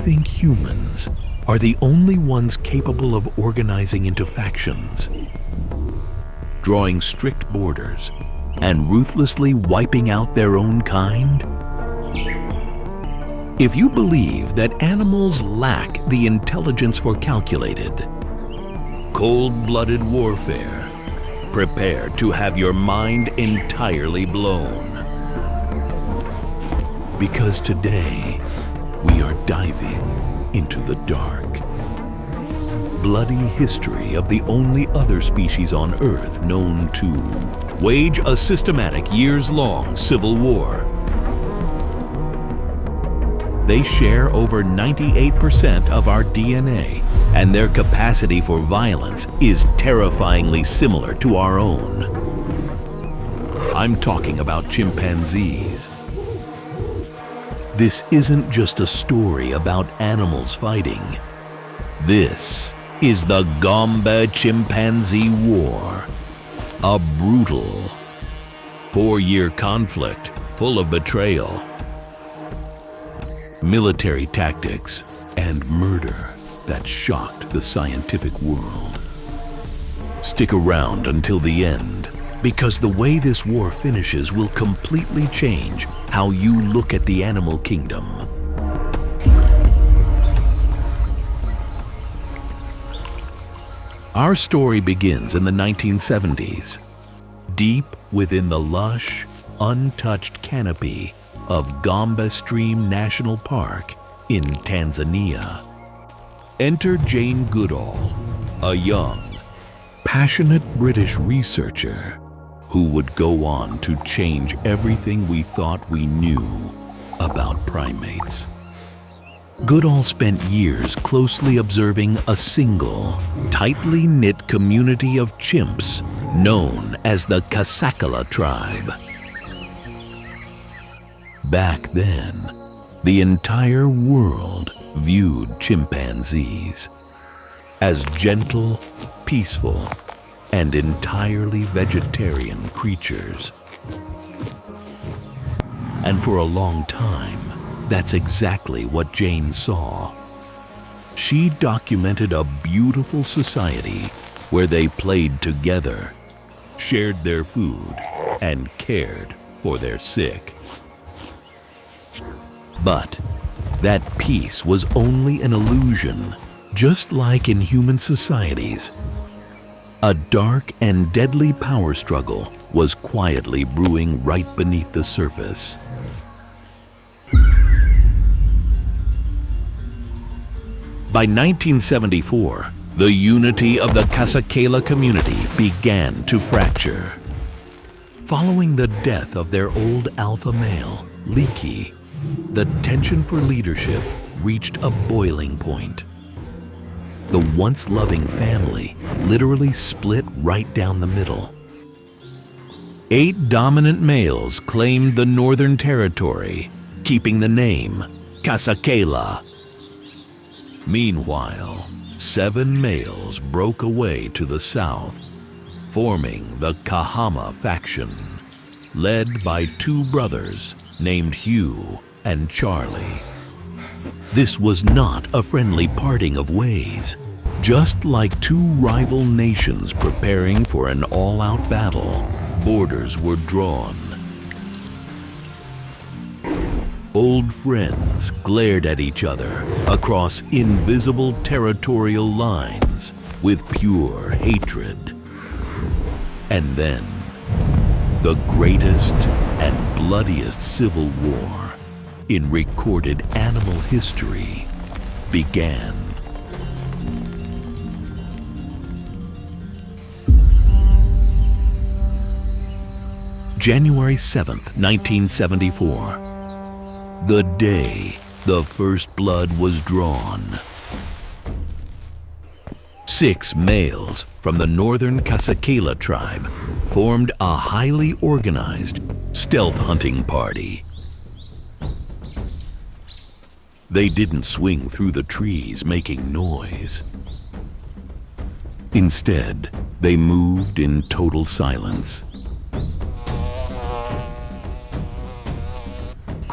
think humans are the only ones capable of organizing into factions, drawing strict borders, and ruthlessly wiping out their own kind? If you believe that animals lack the intelligence for calculated, cold-blooded warfare, prepare to have your mind entirely blown. Because today, we are diving into the dark. Bloody history of the only other species on Earth known to wage a systematic years-long civil war. They share over 98% of our DNA, and their capacity for violence is terrifyingly similar to our own. I'm talking about chimpanzees. This isn't just a story about animals fighting. This is the Gombe Chimpanzee War, a brutal 4-year conflict full of betrayal, military tactics, and murder that shocked the scientific world. Stick around until the end, because the way this war finishes will completely change how you look at the animal kingdom. Our story begins in the 1970s, deep within the lush, untouched canopy of Gombe Stream National Park in Tanzania. Enter Jane Goodall, a young, passionate British researcher who would go on to change everything we thought we knew about primates. Goodall spent years closely observing a single, tightly knit community of chimps known as the Kasakela tribe. Back then, the entire world viewed chimpanzees as gentle, peaceful, and entirely vegetarian creatures. And for a long time, that's exactly what Jane saw. She documented a beautiful society where they played together, shared their food, and cared for their sick. But that peace was only an illusion, just like in human societies. A dark and deadly power struggle was quietly brewing right beneath the surface. By 1974, the unity of the Kasakela community began to fracture. Following the death of their old alpha male, Leaky, the tension for leadership reached a boiling point. The once loving family literally split right down the middle. 8 dominant males claimed the Northern Territory, keeping the name Kasakela. Meanwhile, 7 males broke away to the south, forming the Kahama faction, led by 2 brothers named Hugh and Charlie. This was not a friendly parting of ways. Just like 2 rival nations preparing for an all-out battle, borders were drawn. Old friends glared at each other across invisible territorial lines with pure hatred. And then, the greatest and bloodiest civil war in recorded animal history began. January 7th, 1974. The day the first blood was drawn. 6 males from the Northern Kasakela tribe formed a highly organized stealth hunting party. They didn't swing through the trees making noise. Instead, they moved in total silence.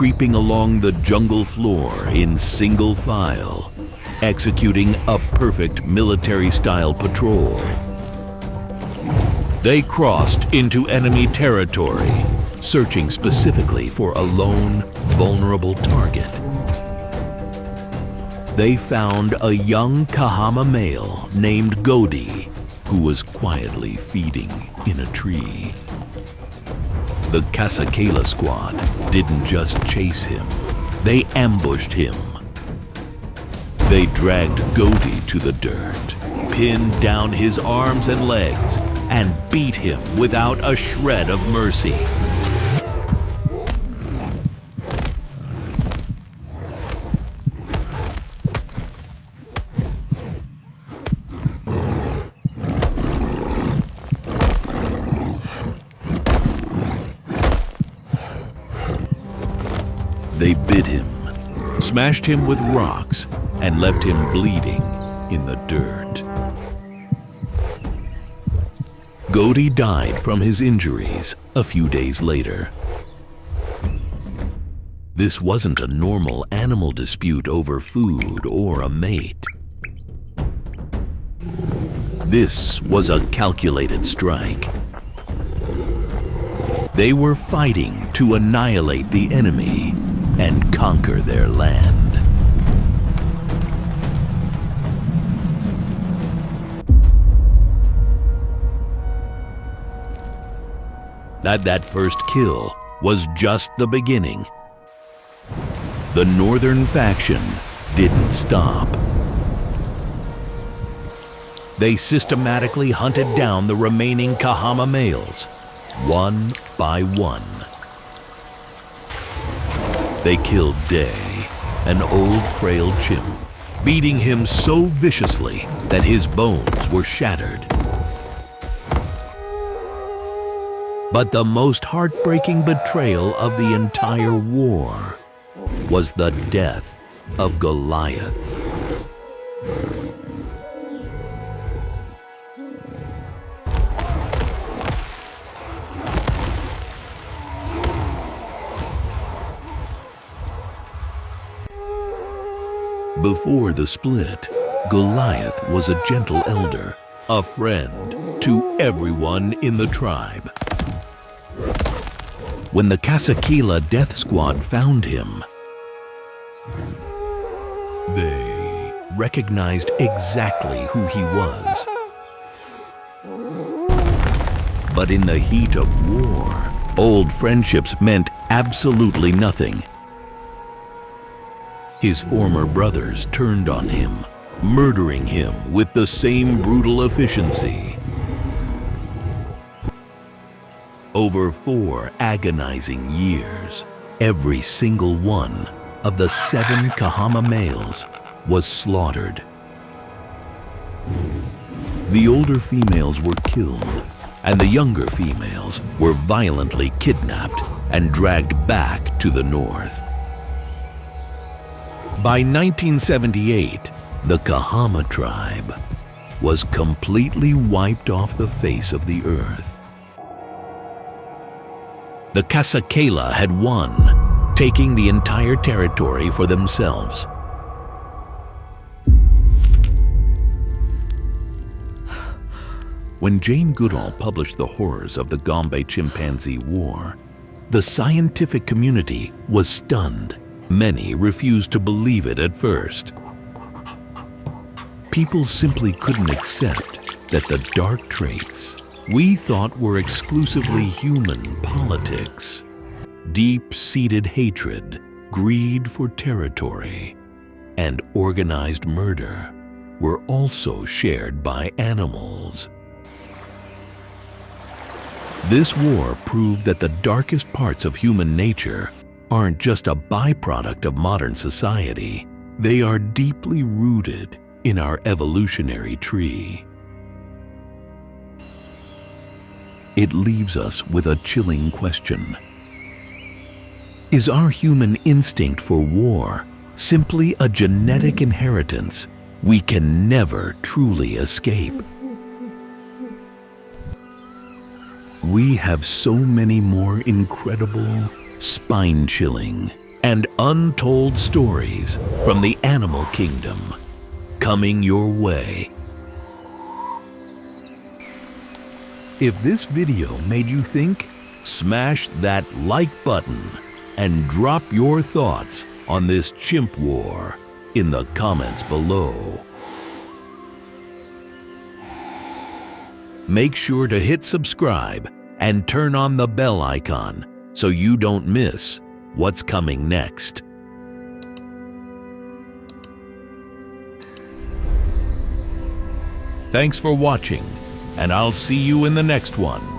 creeping along the jungle floor in single file, executing a perfect military-style patrol. They crossed into enemy territory, searching specifically for a lone, vulnerable target. They found a young Kahama male named Goldie, who was quietly feeding in a tree. The Kasakela squad didn't just chase him, they ambushed him. They dragged Goldie to the dirt, pinned down his arms and legs, and beat him without a shred of mercy. They bit him, smashed him with rocks, and left him bleeding in the dirt. Goldie died from his injuries a few days later. This wasn't a normal animal dispute over food or a mate. This was a calculated strike. They were fighting to annihilate the enemy and conquer their land. That first kill was just the beginning. The northern faction didn't stop. They systematically hunted down the remaining Kahama males, one by one. They killed Day, an old frail chimp, beating him so viciously that his bones were shattered. But the most heartbreaking betrayal of the entire war was the death of Goliath. Before the split, Goliath was a gentle elder, a friend to everyone in the tribe. When the Kasakela death squad found him, they recognized exactly who he was. But in the heat of war, old friendships meant absolutely nothing. His former brothers turned on him, murdering him with the same brutal efficiency. Over 4 agonizing years, every single one of the 7 Kahama males was slaughtered. The older females were killed, and the younger females were violently kidnapped and dragged back to the north. By 1978, the Kahama tribe was completely wiped off the face of the earth. The Kasakela had won, taking the entire territory for themselves. When Jane Goodall published the horrors of the Gombe Chimpanzee War, the scientific community was stunned. Many refused to believe it at first. People simply couldn't accept that the dark traits we thought were exclusively human politics, deep-seated hatred, greed for territory, and organized murder were also shared by animals. This war proved that the darkest parts of human nature aren't just a byproduct of modern society. They are deeply rooted in our evolutionary tree. It leaves us with a chilling question. Is our human instinct for war simply a genetic inheritance we can never truly escape? We have so many more incredible, spine-chilling, and untold stories from the animal kingdom coming your way. If this video made you think, smash that like button and drop your thoughts on this chimp war in the comments below. Make sure to hit subscribe and turn on the bell icon so you don't miss what's coming next. Thanks for watching, and I'll see you in the next one.